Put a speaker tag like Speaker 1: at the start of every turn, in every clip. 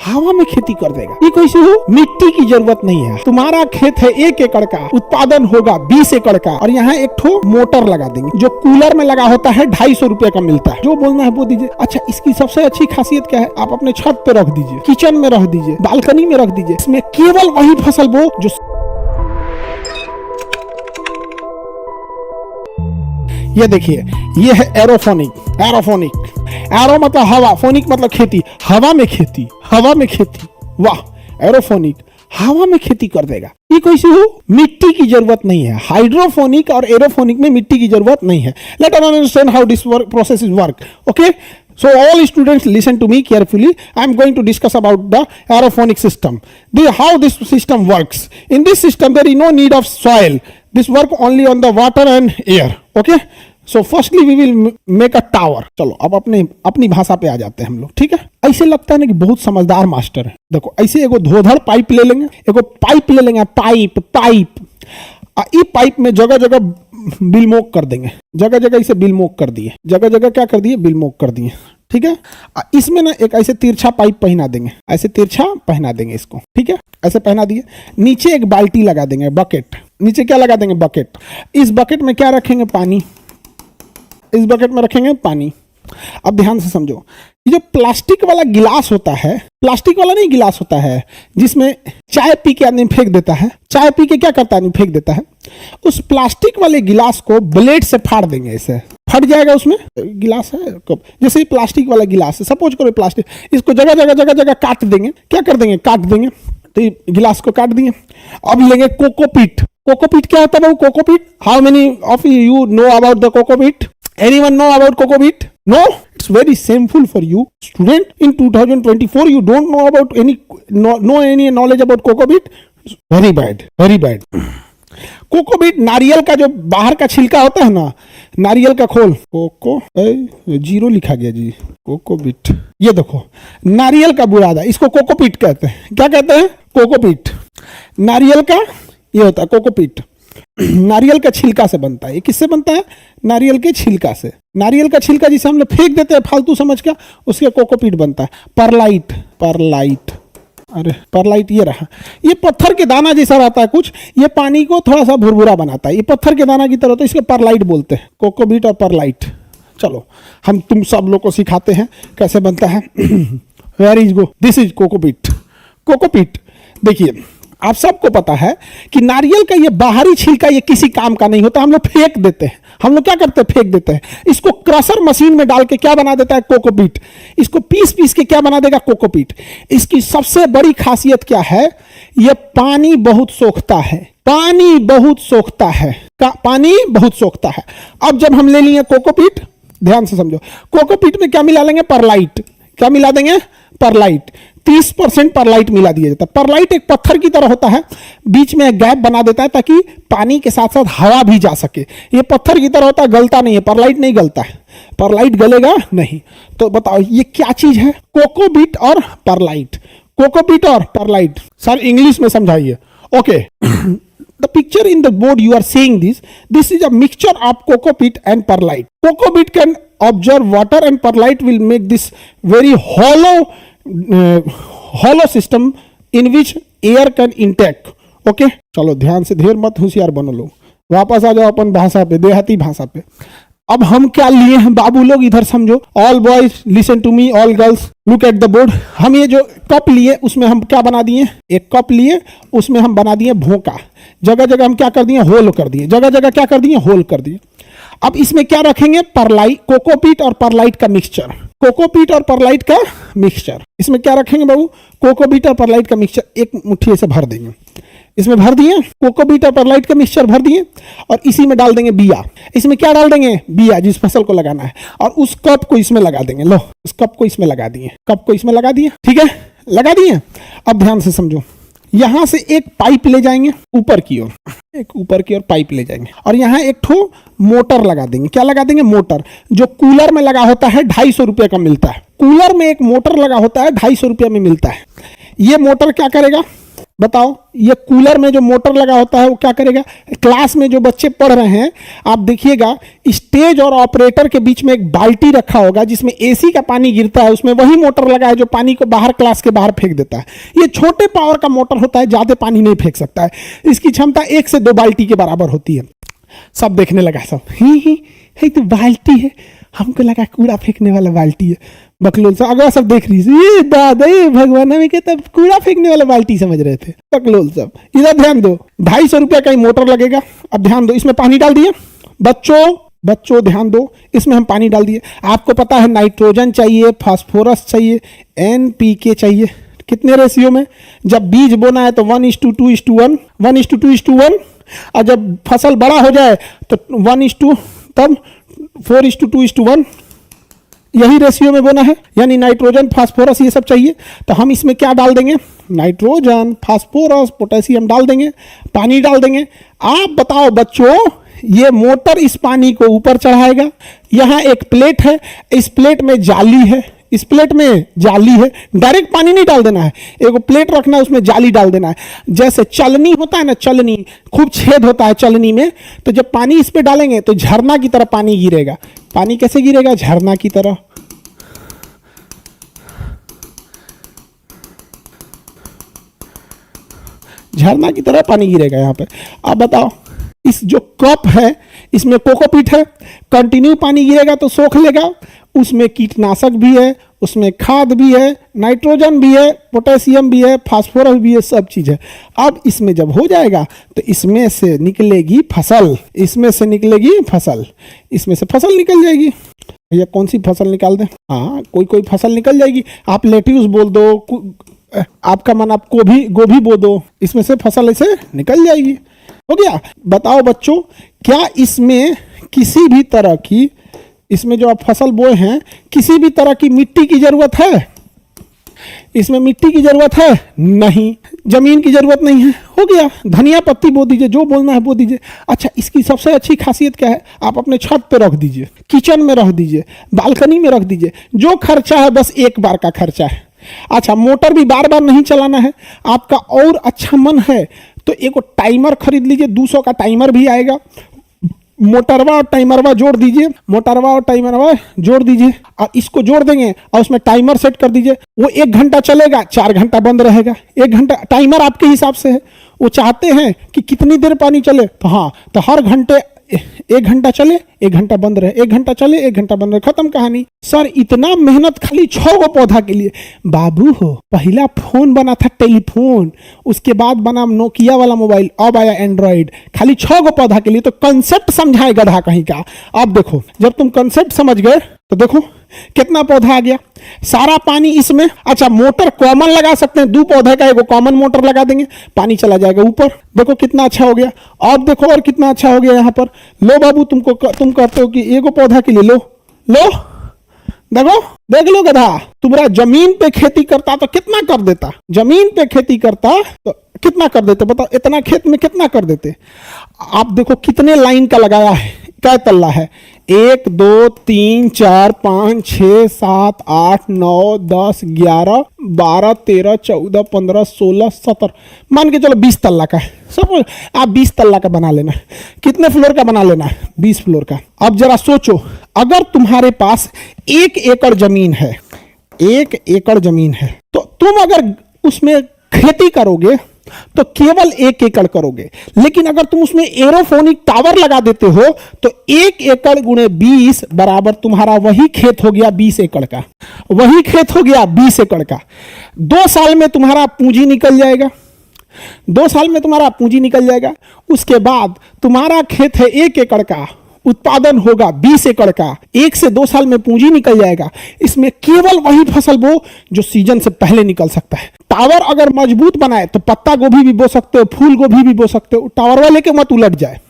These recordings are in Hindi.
Speaker 1: हवा में खेती कर देगा। ये कैसे हो? मिट्टी की जरूरत नहीं है। तुम्हारा खेत है 1 एकड़ का, उत्पादन होगा 20 एकड़ का, और यहाँ एक ठो मोटर लगा देंगे जो कूलर में लगा होता है 250 रुपए का मिलता है। जो बोलना है वो दीजिए। अच्छा, इसकी सबसे अच्छी खासियत क्या है? आप अपने छत पे रख दीजिए, किचन में रख दीजिए, बालकनी में रख दीजिए। इसमें केवल वही फसल बो जो ये देखिए, ये है एरोफोनिक। एरो मतलब हवा, फोनिक मतलब खेती। हवा में खेती, हवा में खेती। वाह, एरोफोनिक हवा में खेती कर देगा। ये कैसे हो? मिट्टी की जरूरत नहीं है। हाइड्रोफोनिक और एरोफोनिक में मिट्टी की जरूरत नहीं है। Let us understand how this process is work. Okay, so all students listen to me carefully. I am going to discuss about the aeroponic system. How this system works. In this system there is no need of soil. This work only on the water and air. Okay. So firstly we will make a tower. चलो अब अपनी भाषा पे आ जाते हैं हम लोग, ठीक है। ऐसे लगता है ना कि बहुत समझदार मास्टर है। देखो ऐसे एगो धोधड़ पाइप ले लेंगे, पाइप ये पाइप में जगह जगह बिलमोक कर देंगे। जगह जगह इसे बिलमोक कर दिए, जगह जगह क्या कर दिए? बिलमोक कर दिए, ठीक है। इसमें ना एक ऐसे तिरछा पाइप पहना देंगे, ऐसे तिरछा पहना देंगे इसको, ठीक है। ऐसे पहना दिए। नीचे एक बाल्टी लगा देंगे, बकेट। नीचे क्या लगा देंगे? बकेट। इस बकेट में क्या रखेंगे? पानी। इस बकेट में रखेंगे पानी। अब ध्यान से समझो, ये जो प्लास्टिक वाला गिलास होता है, प्लास्टिक वाला नहीं गिलास होता है जिसमें चाय पी के आदमी फेंक देता है। चाय पी के क्या करता है? आदमी फेंक देता है। उस प्लास्टिक वाले गिलास को ब्लेड से फाड़ देंगे। ऐसे फट जाएगा। उसमें गिलास है जैसे प्लास्टिक वाला गिलास है, सपोज करो प्लास्टिक, इसको जगह काट देंगे। क्या कर देंगे? काट देंगे। तो ये गिलास को काट दिए। अब लेंगे कोकोपीट। कोकोपीट क्या होता है? Cocopeat, how many of you know about the cocopeat? Anyone know about cocopeat? No? It's very shameful for you, student. In 2024, you don't know about any knowledge about cocopeat? Very bad, very bad. Cocopeat नारियल का जो बाहर का छिलका होता है ना, नारियल का खोल, जीरो लिखा गया जी, कोकोपीट। ये देखो, नारियल का बुरादा, इसको कोकोपीट कहते हैं। क्या कहते हैं? कोकोपीट। नारियल का ये होता है कोकोपीट। नारियल का छिलका से बनता है। ये किससे बनता है? नारियल के छिलका से। नारियल का छिलका जिसे हम लोग फेंक देते हैं फालतू समझ के, उसके कोकोपीट बनता है। परलाइट, अरे परलाइट ये रहा। ये पत्थर के दाना जैसा रहता है कुछ, ये पानी को थोड़ा सा भुरभुरा बनाता है। ये पत्थर के दाना की तरह होता है, इसके परलाइट बोलते हैं। कोकोपीट और परलाइट। चलो हम तुम सब लोग को सिखाते हैं कैसे बनता है। Where is go, this is cocopeat. Cocopeat देखिए, आप सबको पता है कि नारियल का ये बाहरी छिलका ये किसी काम का नहीं होता। हम लोग फेंक देते हैं। हम लोग क्या करते हैं? फेंक देते हैं। इसको क्रशर मशीन में डाल के क्या बना देता है? कोकोपीट। इसको पीस के क्या बना देगा? कोकोपीट। इसकी सबसे बड़ी खासियत क्या है? ये पानी बहुत सोखता है। पानी बहुत सोखता है। अब जब हम ले लिए कोकोपीट, ध्यान से समझो, कोकोपीट में क्या मिला लेंगे? परलाइट। क्या मिला देंगे? परलाइट। 30% परलाइट मिला दिया जाता है। परलाइट एक पत्थर की तरह होता है, बीच में एक गैप बना देता है ताकि पानी के साथ साथ हवा भी जा सके। ये पत्थर की तरह होता है, गलता नहीं है। परलाइट नहीं गलता है, परलाइट गलेगा नहीं। तो बताओ ये क्या चीज है? कोकोपीट और परलाइट। कोकोपीट और परलाइट। सर इंग्लिश में समझाइए। Okay, the picture in the board you are seeing this is a mixture of cocopeat and perlite. Cocopeat can absorb water and perlite will make this very hollow system in which air can intake. Okay, चलो ध्यान से, ढेर मत होशियार बनो लोग, वापस आ जाओ अपन भाषा पे, देहाती भाषा पे। अब हम क्या लिए हैं बाबू लोग? इधर समझो। All boys listen to me, all girls look at the board. हम ये जो कप लिए उसमें हम क्या बना दिए? एक कप लिए, उसमें हम बना दिए भोंका। जगह जगह हम क्या कर दिए? होल कर दिए। जगह जगह क्या कर दिए? होल कर दिए। अब इसमें क्या रखेंगे? परलाइट, कोकोपीट और परलाइट का मिक्सचर। कोकोपीट और परलाइट का मिक्सचर। इसमें क्या रखेंगे बाबू? कोकोपीट और परलाइट का मिक्सचर। एक मुट्ठी से भर देंगे। इसमें भर दिए, कोकोपीट और परलाइट का मिक्सचर भर दिए, और इसी में डाल देंगे बिया। इसमें क्या डाल देंगे? बिया, जिस फसल को लगाना है। और उस कप को इसमें लगा देंगे। लो, उस कप को इसमें लगा दिए, कप को इसमें लगा दिए, ठीक है, लगा दिए। अब ध्यान से समझो, यहां से एक पाइप ले जाएंगे ऊपर की ओर, एक ऊपर की ओर पाइप ले जाएंगे, और यहाँ एक ठो मोटर लगा देंगे। क्या लगा देंगे? मोटर, जो कूलर में लगा होता है, 250 रुपये का मिलता है। कूलर में एक मोटर लगा होता है, 250 रुपये में मिलता है। ये मोटर क्या करेगा? बताओ, ये कूलर में जो मोटर लगा होता है वो क्या करेगा? क्लास में जो बच्चे पढ़ रहे हैं आप देखिएगा, स्टेज और ऑपरेटर के बीच में एक बाल्टी रखा होगा जिसमें एसी का पानी गिरता है, उसमें वही मोटर लगा है जो पानी को बाहर क्लास के बाहर फेंक देता है। ये छोटे पावर का मोटर होता है, ज्यादा पानी नहीं फेंक सकता है, इसकी क्षमता 1 से 2 बाल्टी के बराबर होती है। सब देखने लगा, सब ही तो बाल्टी है, हमको लगा कूड़ा फेंकने वाला बाल्टी है। बकलोल साहब अगला सब देख रही है, ये दादा ये भगवान हमें कहता कूड़ा फेंकने वाला बाल्टी समझ रहे थे। बकलोल साहब इधर ध्यान दो, 250 रुपया का ही मोटर लगेगा। अब ध्यान दो, इसमें पानी डाल दिए बच्चों ध्यान दो, इसमें हम पानी डाल दिए। आपको पता है नाइट्रोजन चाहिए, फास्फोरस चाहिए, NPK चाहिए, कितने रेशियो में? जब बीज बोना है तो 1:2:1, 1:2:1, और जब फसल बड़ा हो जाए तो 1:, तब 4:2:1, यही रेशियो में बोना है। यानी नाइट्रोजन, फास्फोरस ये सब चाहिए, तो हम इसमें क्या डाल देंगे? नाइट्रोजन, फास्फोरस, पोटेशियम डाल देंगे, पानी डाल देंगे। आप बताओ बच्चों, ये मोटर इस पानी को ऊपर चढ़ाएगा। यहाँ एक प्लेट है, इस प्लेट में जाली है, इस प्लेट में जाली है, डायरेक्ट पानी नहीं डाल देना है, एक प्लेट रखना है, उसमें जाली डाल देना है। जैसे चलनी होता है ना, चलनी खूब छेद होता है चलनी में, तो जब पानी इस पे डालेंगे तो झरना की तरह पानी गिरेगा। पानी कैसे गिरेगा? झरना की तरह। झरना की तरह पानी गिरेगा यहाँ पे। अब बताओ, इस जो कप है इसमें कोकोपीट है, कंटिन्यू पानी गिरेगा तो सोख लेगा, उसमें कीटनाशक भी है, उसमें खाद भी है, नाइट्रोजन भी है, पोटेशियम भी है, फास्फोरस भी है, सब चीज है। अब इसमें जब हो जाएगा तो इसमें से निकलेगी फसल, इसमें से निकलेगी फसल, इसमें से फसल निकल जाएगी। भैया कौन सी फसल निकाल दें? हाँ, कोई फसल निकल जाएगी। आप लेट्यूस बोल दो, आपका मन आप गोभी बो दो, इसमें से फसल ऐसे निकल जाएगी। हो गया। बताओ बच्चों, क्या इसमें किसी भी तरह की, इसमें जो आप फसल बोए हैं, किसी भी तरह की मिट्टी की जरूरत है? इसमें मिट्टी की जरूरत है? नहीं। जमीन की जरूरत नहीं है। हो गया। धनिया पत्ती बो दीजिए, जो बोलना है बो दीजिए। अच्छा, इसकी सबसे अच्छी खासियत क्या है? आप अपने छत पे रख दीजिए, किचन में रख दीजिए, बालकनी में रख दीजिए। जो खर्चा है बस एक बार का खर्चा है। अच्छा, मोटर भी बार बार नहीं चलाना है। आपका और अच्छा मन है तो एक टाइमर खरीद लीजिए, 200 का टाइमर भी आएगा। मोटरवा और टाइमरवा जोड़ दीजिए, मोटरवा और टाइमरवा जोड़ दीजिए और इसको जोड़ देंगे और उसमें टाइमर सेट कर दीजिए। वो 1 घंटा चलेगा, 4 घंटा बंद रहेगा। 1 घंटा टाइमर आपके हिसाब से है। वो चाहते हैं कि कितनी देर पानी चले, तो हाँ, तो हर घंटे 1 घंटा चले, 1 घंटा बंद रहे, 1 घंटा चले, 1 घंटा बंद रहे, खत्म कहानी। सर इतना मेहनत खाली 6 गो पौधा के लिए? बाबू हो, पहला फोन बना था टेलीफोन, उसके बाद बना नोकिया वाला मोबाइल, अब आया एंड्रॉइड, खाली 6 गो पौधा के लिए। तो कंसेप्ट समझाए गधा कहीं का। अब देखो, जब तुम कंसेप्ट समझ गए तो देखो कितना पौधा आ गया, सारा पानी इसमें। अच्छा, मोटर कॉमन लगा सकते हैं, 2 पौधे का एगो कॉमन मोटर लगा देंगे, पानी चला जाएगा ऊपर। देखो कितना अच्छा हो गया। और देखो और कितना अच्छा हो गया यहाँ पर। लो बाबू, तुम कहते हो कि एगो पौधा के लिए लो, देखो, देख लो गधा, तुम्हारा जमीन पे खेती करता तो कितना कर देता, जमीन पे खेती करता तो कितना कर देते, बताओ। इतना खेत में कितना कर देते। आप देखो कितने लाइन का लगाया है, क्या तल्ला है, 1 2 3 4 5 6 7 8 9 10 11 12 13 14 15 16 17, मान के चलो 20 तल्ला का है। सब आप 20 तल्ला का बना लेना। कितने फ्लोर का बना लेना है? 20 फ्लोर का। अब जरा सोचो, अगर तुम्हारे पास 1 एकड़ जमीन है, 1 एकड़ जमीन है, तो तुम अगर उसमें खेती करोगे तो केवल 1 एकड़ करोगे। लेकिन अगर तुम उसमें एरोफोनिक टावर लगा देते हो तो 1 एकड़ गुणे 20 बराबर तुम्हारा वही खेत हो गया 20 एकड़ का, वही खेत हो गया 20 एकड़ का। 2 साल में तुम्हारा पूंजी निकल जाएगा, 2 साल में तुम्हारा पूंजी निकल जाएगा। उसके बाद तुम्हारा खेत है 1 एकड़ का, उत्पादन होगा 20 एकड़ का। 1 से 2 साल में पूंजी निकल जाएगा। इसमें केवल वही फसल बो जो सीजन से पहले निकल सकता है। टावर अगर मजबूत बनाए तो पत्ता गोभी भी बो सकते हो, फूल गोभी भी बो सकते हो। टावर वाले के मत उलट जाए।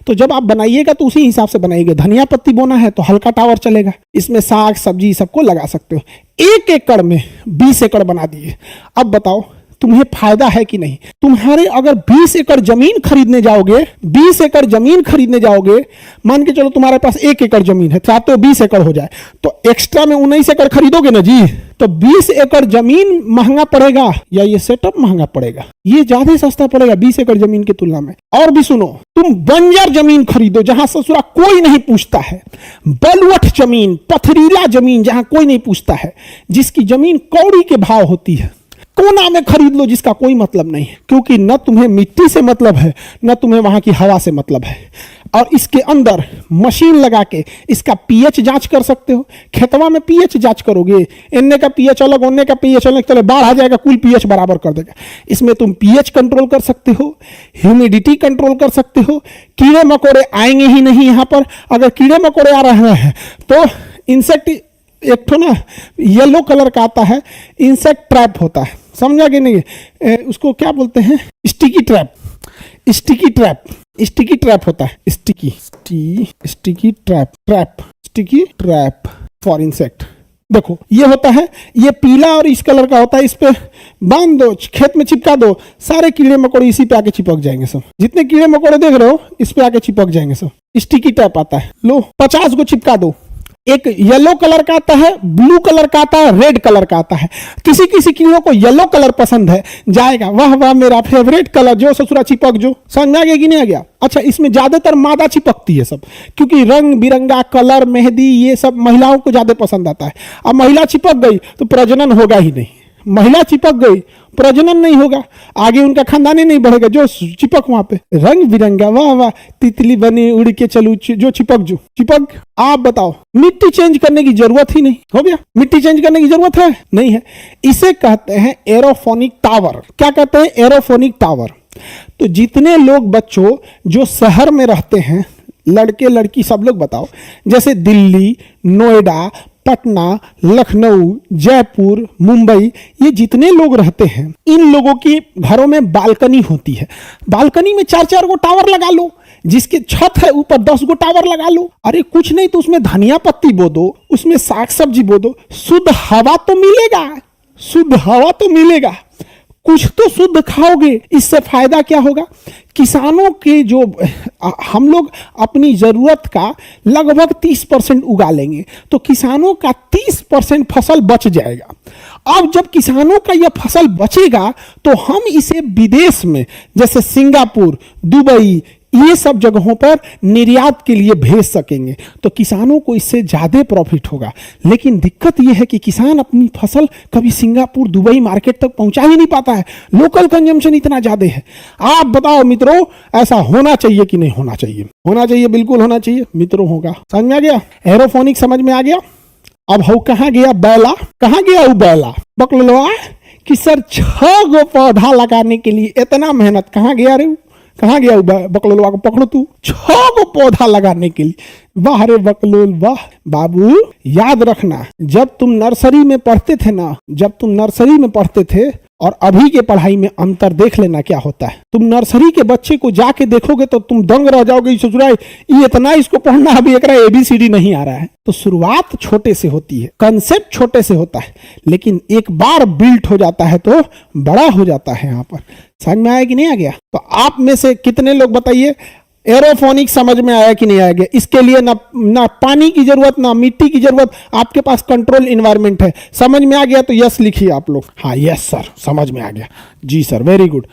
Speaker 1: तो जब आप बनाइएगा तो उसी हिसाब से बनाइएगा। धनिया पत्ती बोना है तो हल्का टावर चलेगा, इसमें साग सब्जी सबको लगा सकते हो। 1 एकड़ में 20 एकड़ बना दिए। अब बताओ तुम्हें फायदा है कि नहीं। तुम्हारे अगर 20 एकड़ जमीन खरीदने जाओगे, 20 एकड़ जमीन खरीदने जाओगे, मान के चलो तुम्हारे पास 1 एकड़ जमीन है, चाहते हो 20 एकड़ हो जाए, तो एक्स्ट्रा में 19 एकड़ खरीदोगे ना जी, तो 20 एकड़ जमीन महंगा पड़ेगा या ये सेटअप महंगा पड़ेगा? ये ज्यादा सस्ता पड़ेगा 20 एकड़ जमीन की तुलना में। और भी सुनो, तुम बंजर जमीन खरीदो जहां ससुरा कोई नहीं पूछता है, बलुअठ जमीन, पथरीला जमीन जहां कोई नहीं पूछता है, जिसकी जमीन कौड़ी के भाव होती है, कोना में खरीद लो जिसका कोई मतलब नहीं है, क्योंकि न तुम्हें मिट्टी से मतलब है, न तुम्हें वहां की हवा से मतलब है। और इसके अंदर मशीन लगा के इसका पीएच जांच कर सकते हो। खेतवा में पीएच जांच करोगे, इन्ने का पीएच अलग, ओन्ने का पीएच अलग, चले बाढ़ आ जाएगा, कुल पीएच बराबर कर देगा। इसमें तुम पीएच कंट्रोल कर सकते हो, ह्यूमिडिटी कंट्रोल कर सकते हो, कीड़े मकोड़े आएंगे ही नहीं यहाँ पर। अगर कीड़े मकोड़े आ रहे हैं तो इंसेक्ट, एक तो ना येलो कलर का आता है, इंसेक्ट ट्रैप होता है, समझा कि नहीं? उसको क्या बोलते हैं? Sticky trap, sticky trap, sticky trap होता है, sticky sticky trap, sticky trap for insect. देखो ये होता है, ये पीला और इस कलर का होता है, इस पे बांध दो, खेत में चिपका दो, सारे कीड़े मकोड़े इसी पे आके चिपक जाएंगे सब। जितने कीड़े मकोड़े देख रहे हो इस पे आके चिपक जाएंगे सब। स्टिकी ट्रैप आता है, लो 50 को चिपका दो। एक येलो कलर का आता है, ब्लू कलर का आता है, रेड कलर का आता है। किसी किसी कीड़ों को येलो कलर पसंद है, जाएगा वाह वाह मेरा फेवरेट कलर, जो ससुरा चिपक जो। समझ में आ गया कि नहीं आ गया? अच्छा, इसमें ज्यादातर मादा चिपकती है सब, क्योंकि रंग बिरंगा कलर, मेहंदी, ये सब महिलाओं को ज्यादा पसंद आता है। अब महिला चिपक गई तो प्रजनन होगा ही नहीं, महिला चिपक गई प्रजनन नहीं होगा, आगे उनका खानदान ही नहीं बढ़ेगा। जो चिपक वहां पे रंग बिरंगा, वाह वाह तितली बनी उड़ के चलू, जो चिपक जो चिपक। आप बताओ, मिट्टी चेंज करने की जरूरत ही नहीं, हो गया? मिट्टी चेंज करने की जरूरत है नहीं है। इसे कहते हैं एरोफोनिक टावर। क्या कहते हैं? Aerophonic tower. तो जितने लोग बच्चों जो शहर में रहते हैं, लड़के लड़की सब लोग बताओ, जैसे दिल्ली, नोएडा, पटना, लखनऊ, जयपुर, मुंबई, ये जितने लोग रहते हैं, इन लोगों की घरों में बालकनी होती है। बालकनी में 4-4 गो टावर लगा लो, जिसके छत है ऊपर 10 गो टावर लगा लो। अरे कुछ नहीं तो उसमें धनिया पत्ती बो दो, उसमें साग सब्जी बो दो, शुद्ध हवा तो मिलेगा, शुद्ध हवा तो मिलेगा, कुछ तो शुद्ध खाओगे। इससे फायदा क्या होगा? किसानों के जो हम लोग अपनी जरूरत का लगभग 30% उगा लेंगे, तो किसानों का 30% फसल बच जाएगा। अब जब किसानों का यह फसल बचेगा तो हम इसे विदेश में, जैसे सिंगापुर, दुबई, ये सब जगहों पर निर्यात के लिए भेज सकेंगे, तो किसानों को इससे ज्यादा प्रॉफिट होगा। लेकिन दिक्कत यह है कि किसान अपनी फसल कभी सिंगापुर, दुबई मार्केट तक पहुंचा ही नहीं पाता है, लोकल कंजम्पशन इतना ज्यादा है। आप बताओ मित्रों, ऐसा होना चाहिए कि नहीं होना चाहिए? होना चाहिए, बिल्कुल होना चाहिए मित्रों। होगा, समझ में आ गया? एरोफोनिक समझ में आ गया? अब हो कहाँ गया बैला? कहाँ गया वो बैला? बकलवा कि सर 6 गो पौधा लगाने के लिए इतना मेहनत, कहाँ गया रे? कहाँ गया बकलोलवा को पकड़ो तू, 6 गो पौधा लगाने के लिए। वाह रे बकलोल वाह। बाबू याद रखना, जब तुम नर्सरी में पढ़ते थे ना, जब तुम नर्सरी में पढ़ते थे और अभी के पढ़ाई में अंतर देख लेना क्या होता है। तुम नर्सरी के बच्चे को जाके देखोगे तो तुम दंग रह जाओगे, ससुराल ये इतना इसको पढ़ना, अभी एक ABCD नहीं आ रहा है। तो शुरुआत छोटे से होती है, कंसेप्ट छोटे से होता है, लेकिन एक बार बिल्ट हो जाता है तो बड़ा हो जाता है। यहाँ पर समझ में आया कि नहीं आ गया? तो आप में से कितने लोग बताइए एरोफोनिक समझ में आया कि नहीं आया? गया? इसके लिए ना पानी की जरूरत, ना मिट्टी की जरूरत, आपके पास कंट्रोल इन्वायरमेंट है। समझ में आ गया तो यस लिखिए आप लोग। हाँ यस सर, समझ में आ गया जी सर, वेरी गुड।